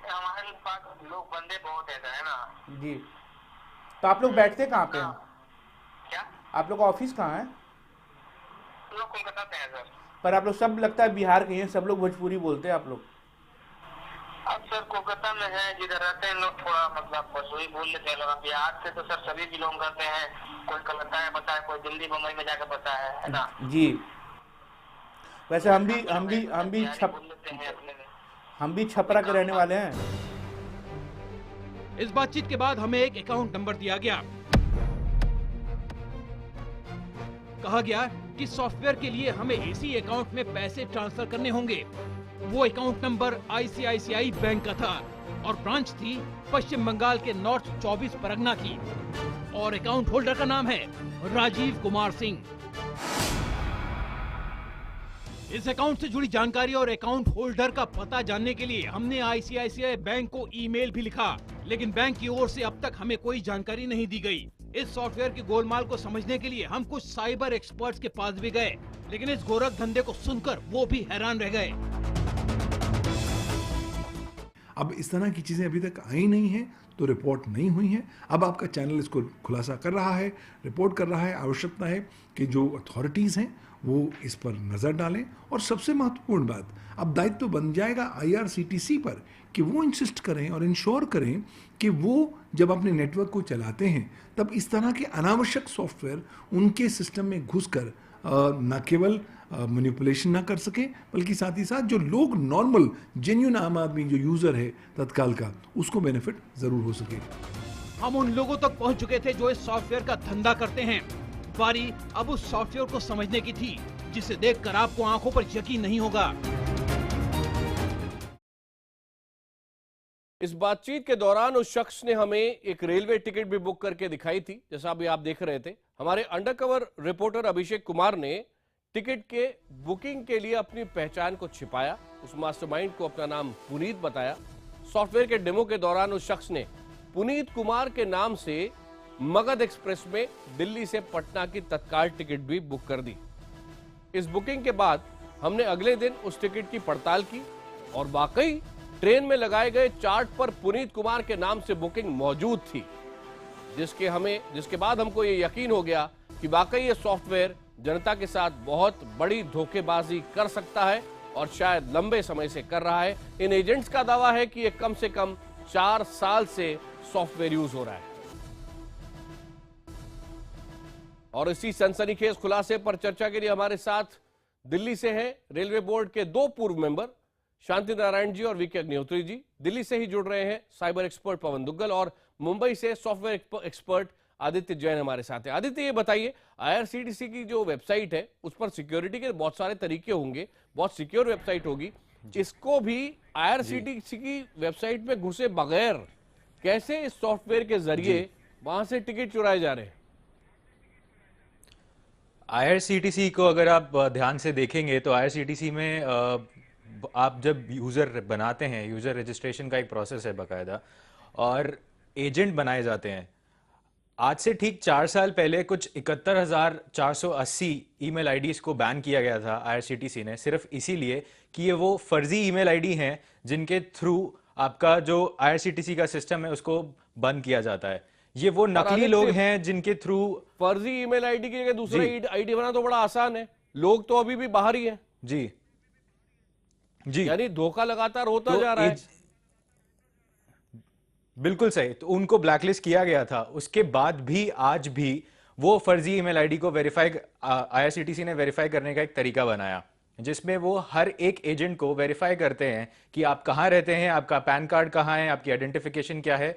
हमारे पास लोग बंदे बहुत है ना जी। तो आप लोग बैठते कहाँ पे हैं? क्या? आप लोग का ऑफिस कहाँ है? लोग कोलकाता पे है सर। पर आप लोग सब लगता है बिहार के हैं, सब लोग भोजपुरी बोलते हैं आप लोग। अब सर कोलकाता में है, जिधर रहते हैं लोग थोड़ा मतलब भोजपुरी बोल लेते हैं लोग। बिहार से तो सर सभी बिलोंग करते हैं। कोई कलकत्ता में बसा है, कोई दिल्ली मुंबई में जाकर बसा है ना जी। वैसे हम भी छपरा के रहने वाले हैं। इस बातचीत के बाद हमें एक अकाउंट नंबर दिया गया। कहा गया कि सॉफ्टवेयर के लिए हमें इसी अकाउंट में पैसे ट्रांसफर करने होंगे। वो अकाउंट नंबर ICICI बैंक का था और ब्रांच थी पश्चिम बंगाल के नॉर्थ 24 परगना की, और अकाउंट होल्डर का नाम है राजीव कुमार सिंह। इस अकाउंट से जुड़ी जानकारी और अकाउंट होल्डर का पता जानने के लिए हमने ICICI बैंक को ईमेल भी लिखा, लेकिन बैंक की ओर से अब तक हमें कोई जानकारी नहीं दी गई। इस सॉफ्टवेयर की गोलमाल को समझने के लिए हम कुछ साइबर एक्सपर्ट्स के पास भी गए, लेकिन इस गोरख धंधे को सुनकर वो भी हैरान रह गए। अब इस तरह की चीज़ें अभी तक आई नहीं हैं तो रिपोर्ट नहीं हुई हैं। अब आपका चैनल इसको खुलासा कर रहा है, रिपोर्ट कर रहा है। आवश्यकता है कि जो अथॉरिटीज़ हैं वो इस पर नज़र डालें, और सबसे महत्वपूर्ण बात, अब दायित्व तो बन जाएगा IRCTC पर कि वो इंसिस्ट करें और इंश्योर करें कि वो जब अपने नेटवर्क को चलाते हैं तब इस तरह के अनावश्यक सॉफ्टवेयर उनके सिस्टम में घुसकर न केवल मैनिपुलेशन ना कर सके, बल्कि साथ ही साथ जो लोग नॉर्मल जेन्युइन आम आदमी जो यूजर है तत्काल का, उसको बेनिफिट जरूर हो सके। हम उन लोगों तक पहुंच चुके थे जो इस सॉफ्टवेयर का धंधा करते हैं। बारी अब उस सॉफ्टवेयर को समझने की थी जिसे देखकर आपको आंखों पर यकीन नहीं होगा। इस बातचीत के दौरान उस शख्स ने हमें एक रेलवे टिकट भी बुक करके दिखाई थी, जैसा अभी आप देख रहे थे। हमारे अंडरकवर रिपोर्टर अभिषेक कुमार ने टिकट के बुकिंग के लिए अपनी पहचान को छिपाया, उस मास्टरमाइंड को अपना नाम पुनीत बताया। सॉफ्टवेयर के डेमो के दौरान उस शख्स ने पुनीत कुमार के नाम से मगध एक्सप्रेस में दिल्ली से पटना की तत्काल टिकट भी बुक कर दी। इस बुकिंग के बाद हमने अगले दिन उस टिकट की पड़ताल की और वाकई ट्रेन में लगाए गए चार्ट पर पुनीत कुमार के नाम से बुकिंग मौजूद थी, जिसके बाद हमको ये यकीन हो गया कि वाकई ये सॉफ्टवेयर जनता के साथ बहुत बड़ी धोखेबाजी कर सकता है और शायद लंबे समय से कर रहा है। इन एजेंट्स का दावा है कि ये कम से कम 4 साल से सॉफ्टवेयर यूज हो रहा है। और इसी सनसनीखेज खुलासे पर चर्चा के लिए हमारे साथ दिल्ली से हैं रेलवे बोर्ड के 2 पूर्व मेंबर शांति नारायण जी और वीके अग्निहोत्री जी। दिल्ली से ही जुड़ रहे हैं साइबर एक्सपर्ट पवन दुग्गल, और मुंबई से सॉफ्टवेयर एक्सपर्ट आदित्य जैन हमारे साथ है। आदित्य, ये बताइए, IRCTC की जो वेबसाइट है उस पर सिक्योरिटी के बहुत सारे तरीके होंगे, बहुत सिक्योर वेबसाइट होगी, इसको भी IRCTC की वेबसाइट में घुसे बगैर कैसे इस सॉफ्टवेयर के जरिए वहां से टिकट चुराए जा रहे हैं? IRCTC को अगर आप ध्यान से देखेंगे तो IRCTC में आप जब यूज़र बनाते हैं, यूज़र रजिस्ट्रेशन का एक प्रोसेस है बाकायदा, और एजेंट बनाए जाते हैं। आज से ठीक 4 साल पहले कुछ 71,480 ईमेल आईडीज़ को बैन किया गया था IRCTC ने, सिर्फ इसीलिए कि ये वो फर्जी ईमेल आईडी हैं जिनके थ्रू आपका जो IRCTC का सिस्टम है उसको बंद किया जाता है। ये वो नकली लोग हैं जिनके थ्रू फर्जी ईमेल आईडी की जगह दूसरा आईडी बनाना तो बड़ा आसान है। लोग तो अभी भी बाहर ही हैं। जी जी, यानी धोखा लगातार होता जा रहा है। बिल्कुल सही। तो उनको ब्लैकलिस्ट किया गया था, उसके बाद भी आज भी वो फर्जी ईमेल आईडी को वेरीफाई, IRCTC ने वेरीफाई करने का एक तरीका बनाया जिसमें वो हर एक एजेंट को वेरीफाई करते हैं कि आप कहाँ रहते हैं, आपका पैन कार्ड कहाँ है, आपकी आइडेंटिफिकेशन क्या है।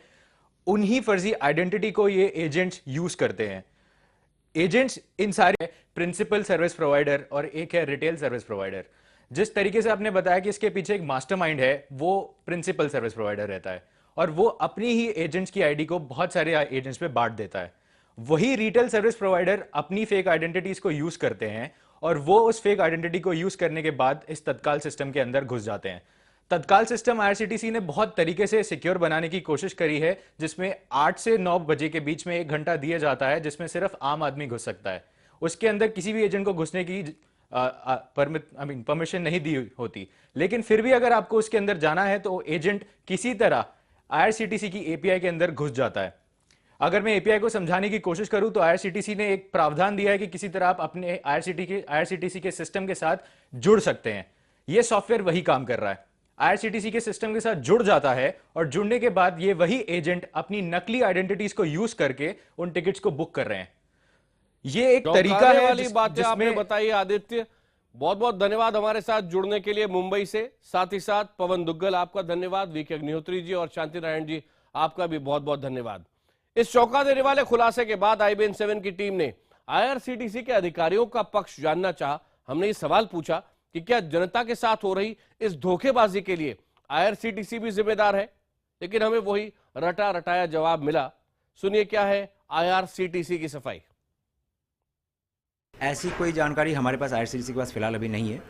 उन्हीं फर्जी आइडेंटिटी को ये एजेंट्स यूज करते हैं। एजेंट्स इन सारे प्रिंसिपल सर्विस प्रोवाइडर और एक है रिटेल सर्विस प्रोवाइडर। जिस तरीके से आपने बताया कि इसके पीछे एक मास्टरमाइंड है, वो प्रिंसिपल सर्विस प्रोवाइडर रहता है और वो अपनी ही एजेंट्स की आईडी को बहुत सारे एजेंट्स पे बांट देता है। वही रिटेल सर्विस प्रोवाइडर अपनी फेक आइडेंटिटीज को यूज करते हैं और वो उस फेक आइडेंटिटी को यूज करने के बाद इस तत्काल सिस्टम के अंदर घुस जाते हैं। तत्काल सिस्टम IRCTC ने बहुत तरीके से सिक्योर बनाने की कोशिश करी है, जिसमें 8 से 9 बजे के बीच में 1 घंटा दिया जाता है जिसमें सिर्फ आम आदमी घुस सकता है। उसके अंदर किसी भी एजेंट को घुसने की परमिशन नहीं दी होती। लेकिन फिर भी अगर आपको उसके अंदर जाना है तो एजेंट किसी तरह IRCTC की API के अंदर घुस जाता है। अगर मैं API को समझाने की कोशिश करूं तो IRCTC ने एक प्रावधान दिया है कि किसी तरह आप अपने IRCTC के सिस्टम के साथ जुड़ सकते हैं। यह सॉफ्टवेयर वही काम कर रहा है, IRCTC के सिस्टम के साथ जुड़ जाता है और जुड़ने के बाद ये वही एजेंट अपनी नकली आइडेंटिटीज को यूज करके उन टिकट्स को बुक कर रहे हैं। ये एक तरीका है वाली बातें आपने बताई आदित्य, बहुत बहुत धन्यवाद हमारे साथ जुड़ने के लिए मुंबई से। साथ ही साथ पवन दुग्गल आपका धन्यवाद, VK अग्निहोत्री जी और शांति नारायण जी आपका भी बहुत बहुत धन्यवाद। इस चौंका देने वाले खुलासे के बाद IBN7 की टीम ने IRCTC के अधिकारियों का पक्ष जानना चाहा। हमने ये सवाल पूछा कि क्या जनता के साथ हो रही इस धोखेबाजी के लिए IRCTC भी जिम्मेदार है, लेकिन हमें वही रटा रटाया जवाब मिला। सुनिए क्या है IRCTC की सफाई। ऐसी कोई जानकारी हमारे पास IRCTC के पास फिलहाल अभी नहीं है,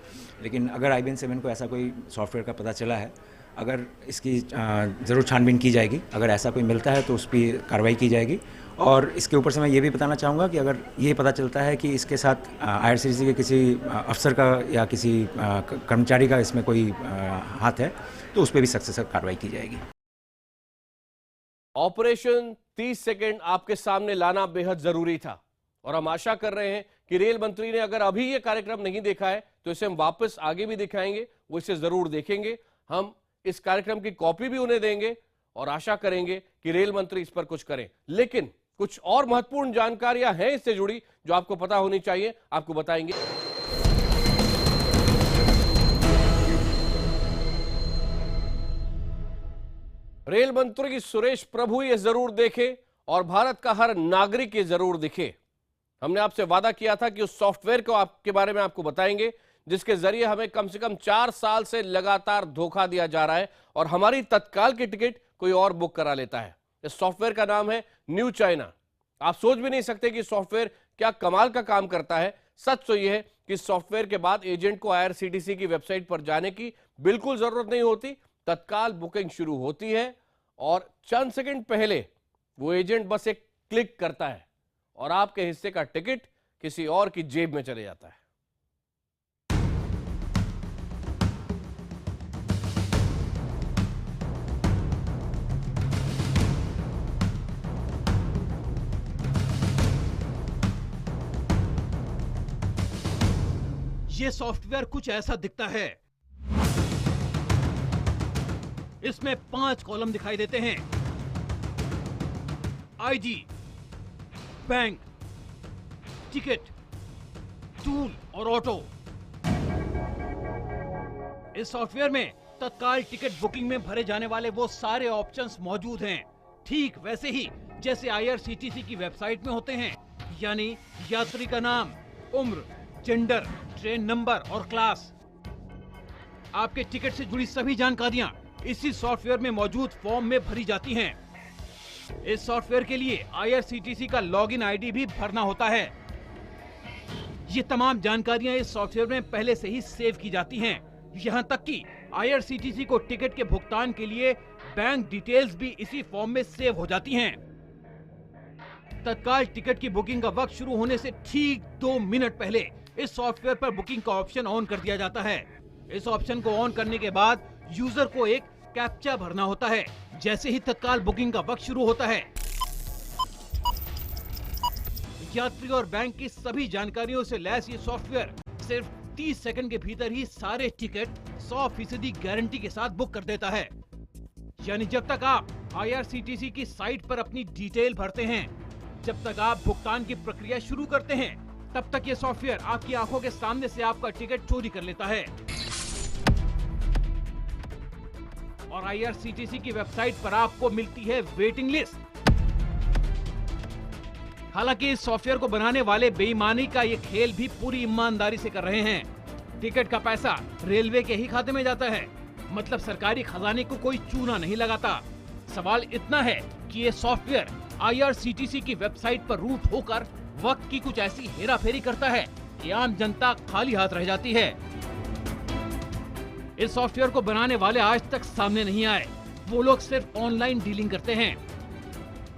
लेकिन अगर IBN7 को ऐसा कोई सॉफ्टवेयर का पता चला है, अगर इसकी ज़रूर छानबीन की जाएगी। अगर ऐसा कोई मिलता है तो उस पर कार्रवाई की जाएगी। और इसके ऊपर से मैं ये भी बताना चाहूँगा कि अगर ये पता चलता है कि इसके साथ IRCTC के किसी अफसर का या किसी कर्मचारी का इसमें कोई हाथ है तो उस पर भी सख्त से सख्त कार्रवाई की जाएगी। ऑपरेशन 30 सेकंड आपके सामने लाना बेहद जरूरी था और हम आशा कर रहे हैं कि रेल मंत्री ने अगर अभी ये कार्यक्रम नहीं देखा है तो इसे हम वापस आगे भी दिखाएंगे, वो इसे जरूर देखेंगे। हम इस कार्यक्रम की कॉपी भी उन्हें देंगे और आशा करेंगे कि रेल मंत्री इस पर कुछ करें। लेकिन कुछ और महत्वपूर्ण जानकारियां हैं इससे जुड़ी जो आपको पता होनी चाहिए, आपको बताएंगे। रेल मंत्री सुरेश प्रभु ये जरूर देखे और भारत का हर नागरिक ये जरूर दिखे। हमने आपसे वादा किया था कि उस सॉफ्टवेयर को आपके बारे में आपको बताएंगे जिसके जरिए हमें कम से कम 4 साल से लगातार धोखा दिया जा रहा है और हमारी तत्काल की टिकट कोई और बुक करा लेता है। इस सॉफ्टवेयर का नाम है न्यू चाइना। आप सोच भी नहीं सकते कि सॉफ्टवेयर क्या कमाल का काम करता है। सच तो यह है कि सॉफ्टवेयर के बाद एजेंट को IRCTC की वेबसाइट पर जाने की बिल्कुल जरूरत नहीं होती। तत्काल बुकिंग शुरू होती है और चंद सेकंड पहले वो एजेंट बस एक क्लिक करता है और आपके हिस्से का टिकट किसी और की जेब में चले जाता है। ये सॉफ्टवेयर कुछ ऐसा दिखता है। इसमें 5 कॉलम दिखाई देते हैं। ID, बैंक, टिकट, टूल और ऑटो। इस सॉफ्टवेयर में तत्काल टिकट बुकिंग में भरे जाने वाले वो सारे ऑप्शंस मौजूद हैं, ठीक वैसे ही जैसे IRCTC की वेबसाइट में होते हैं। यानी यात्री का नाम, उम्र, जेंडर, ट्रेन नंबर और क्लास। आपके टिकट से जुड़ी सभी जानकारियां इसी सॉफ्टवेयर में मौजूद फॉर्म में भरी जाती हैं। इस सॉफ्टवेयर के लिए IRCTC का लॉगिन आईडी भी भरना होता है। ये तमाम जानकारियां इस सॉफ्टवेयर में पहले से ही सेव की जाती हैं। यहाँ तक कि IRCTC को टिकट के भुगतान के लिए बैंक डिटेल्स भी इसी फॉर्म में सेव हो जाती हैं। तत्काल टिकट की बुकिंग का वक्त शुरू होने से ठीक 2 मिनट पहले इस सॉफ्टवेयर पर बुकिंग का ऑप्शन ऑन कर दिया जाता है। इस ऑप्शन को ऑन करने के बाद यूजर को एक कैप्चा भरना होता है। जैसे ही तत्काल बुकिंग का वक्त शुरू होता है, यात्री और बैंक की सभी जानकारियों से लैस ये सॉफ्टवेयर सिर्फ 30 सेकंड के भीतर ही सारे टिकट 100% गारंटी के साथ बुक कर देता है। यानी जब तक आप IRCTC की साइट पर अपनी डिटेल भरते हैं, जब तक आप भुगतान की प्रक्रिया शुरू करते हैं, तब तक ये सॉफ्टवेयर आपकी आंखों के सामने से आपका टिकट चोरी कर लेता है। और IRCTC की वेबसाइट पर आपको मिलती है वेटिंग लिस्ट। हालांकि इस सॉफ्टवेयर को बनाने वाले बेईमानी का ये खेल भी पूरी ईमानदारी से कर रहे हैं। टिकट का पैसा रेलवे के ही खाते में जाता है, मतलब सरकारी खजाने को कोई चूना नहीं लगाता। सवाल इतना है कि ये सॉफ्टवेयर IRCTC की वेबसाइट पर रूट होकर वक्त की कुछ ऐसी हेराफेरी करता है कि आम जनता खाली हाथ रह जाती है। इस सॉफ्टवेयर को बनाने वाले आज तक सामने नहीं आए। वो लोग सिर्फ ऑनलाइन डीलिंग करते हैं।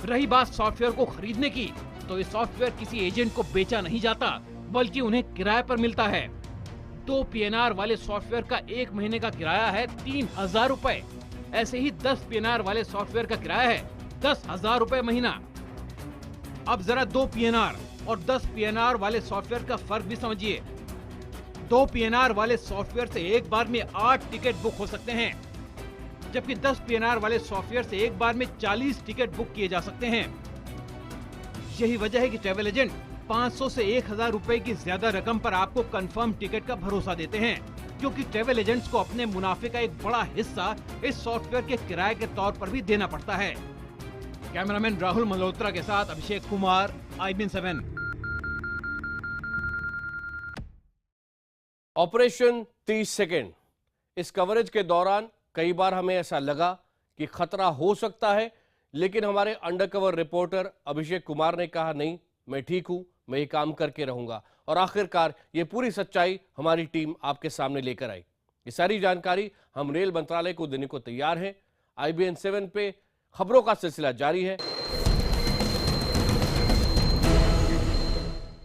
रही बात सॉफ्टवेयर को खरीदने की, तो ये सॉफ्टवेयर किसी एजेंट को बेचा नहीं जाता, बल्कि उन्हें किराए पर मिलता है। 2 PNR वाले सॉफ्टवेयर का 1 महीने का किराया है 3000 रुपए। ऐसे ही 10 PNR वाले सॉफ्टवेयर का किराया है 10,000 रुपए महीना। अब जरा 2 PNR और 10 PNR वाले सॉफ्टवेयर का फर्क भी समझिए। 2 PNR वाले सॉफ्टवेयर से एक बार में 8 टिकट बुक हो सकते हैं, जबकि 10 PNR वाले सॉफ्टवेयर से एक बार में 40 टिकट बुक किए जा सकते हैं। यही वजह है कि ट्रैवल एजेंट 500 से 1000 रुपए की ज्यादा रकम पर आपको कंफर्म टिकट का भरोसा देते हैं, क्योंकि ट्रैवल एजेंट्स को अपने मुनाफे का एक बड़ा हिस्सा इस सॉफ्टवेयर के किराए के तौर पर भी देना पड़ता है। कैमरामैन राहुल मल्होत्रा के साथ Abhishek Kumar, IBN 7। Operation 30 second. इस कवरेज के दौरान कई बार हमें ऐसा लगा कि खतरा हो सकता है, लेकिन हमारे अंडरकवर रिपोर्टर अभिषेक कुमार ने कहा नहीं, मैं ठीक हूं, मैं ये काम करके रहूंगा। और आखिरकार ये पूरी सच्चाई हमारी टीम आपके सामने लेकर आई। ये सारी जानकारी हम रेल मंत्रालय को देने को तैयार हैं। IBN 7 पे खबरों का सिलसिला जारी है।